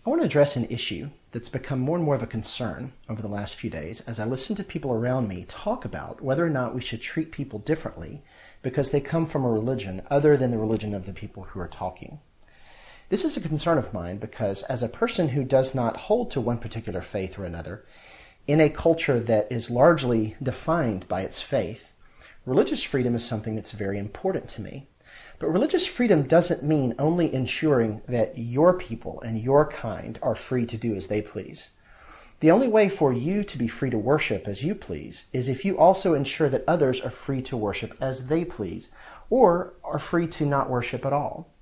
I want to address an issue that's become more and more of a concern over the last few days as I listen to people around me talk about whether or not we should treat people differently because they come from a religion other than the religion of the people who are talking. This is a concern of mine because as a person who does not hold to one particular faith or another, in a culture that is largely defined by its faith, religious freedom is something that's very important to me. But religious freedom doesn't mean only ensuring that your people and your kind are free to do as they please. The only way for you to be free to worship as you please is if you also ensure that others are free to worship as they please, or are free to not worship at all.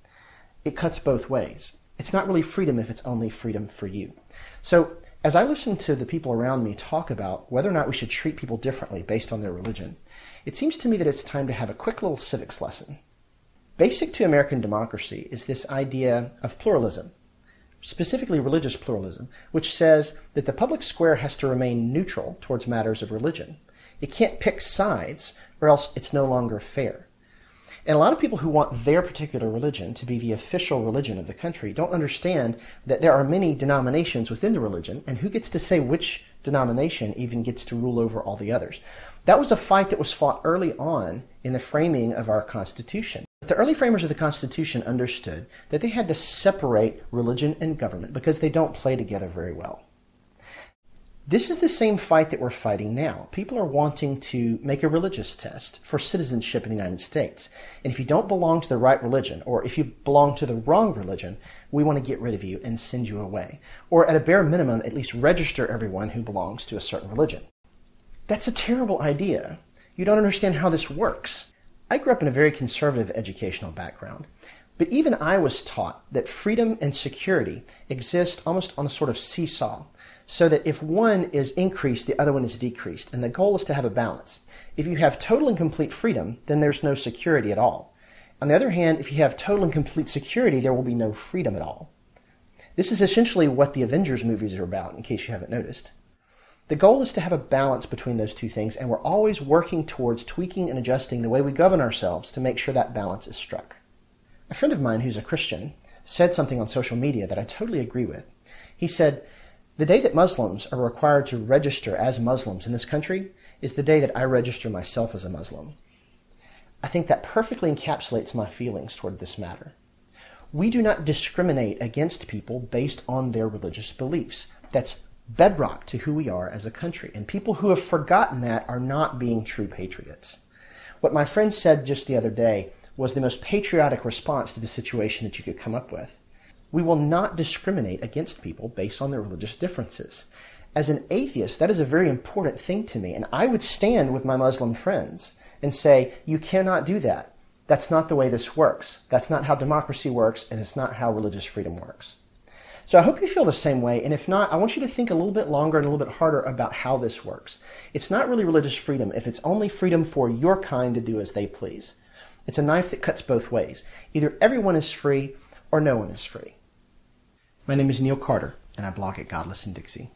It cuts both ways. It's not really freedom if it's only freedom for you. So, as I listen to the people around me talk about whether or not we should treat people differently based on their religion, it seems to me that it's time to have a quick little civics lesson. Basic to American democracy is this idea of pluralism, specifically religious pluralism, which says that the public square has to remain neutral towards matters of religion. It can't pick sides, or else it's no longer fair. And a lot of people who want their particular religion to be the official religion of the country don't understand that there are many denominations within the religion, and who gets to say which denomination even gets to rule over all the others. That was a fight that was fought early on in the framing of our Constitution. The early framers of the Constitution understood that they had to separate religion and government because they don't play together very well. This is the same fight that we're fighting now. People are wanting to make a religious test for citizenship in the United States. And if you don't belong to the right religion, or if you belong to the wrong religion, we want to get rid of you and send you away. Or at a bare minimum, at least register everyone who belongs to a certain religion. That's a terrible idea. You don't understand how this works. I grew up in a very conservative educational background, but even I was taught that freedom and security exist almost on a sort of seesaw, so that if one is increased, the other one is decreased, and the goal is to have a balance. If you have total and complete freedom, then there's no security at all. On the other hand, if you have total and complete security, there will be no freedom at all. This is essentially what the Avengers movies are about, in case you haven't noticed. The goal is to have a balance between those two things, and we're always working towards tweaking and adjusting the way we govern ourselves to make sure that balance is struck. A friend of mine who's a Christian said something on social media that I totally agree with. He said, "The day that Muslims are required to register as Muslims in this country is the day that I register myself as a Muslim." I think that perfectly encapsulates my feelings toward this matter. We do not discriminate against people based on their religious beliefs. That's bedrock to who we are as a country, and people who have forgotten that are not being true patriots. What my friend said just the other day was the most patriotic response to the situation that you could come up with. We will not discriminate against people based on their religious differences. As an atheist, that is a very important thing to me, and I would stand with my Muslim friends and say, you cannot do that. That's not the way this works. That's not how democracy works, and it's not how religious freedom works. So I hope you feel the same way, and if not, I want you to think a little bit longer and a little bit harder about how this works. It's not really religious freedom if it's only freedom for your kind to do as they please. It's a knife that cuts both ways. Either everyone is free or no one is free. My name is Neil Carter, and I blog at Godless in Dixie.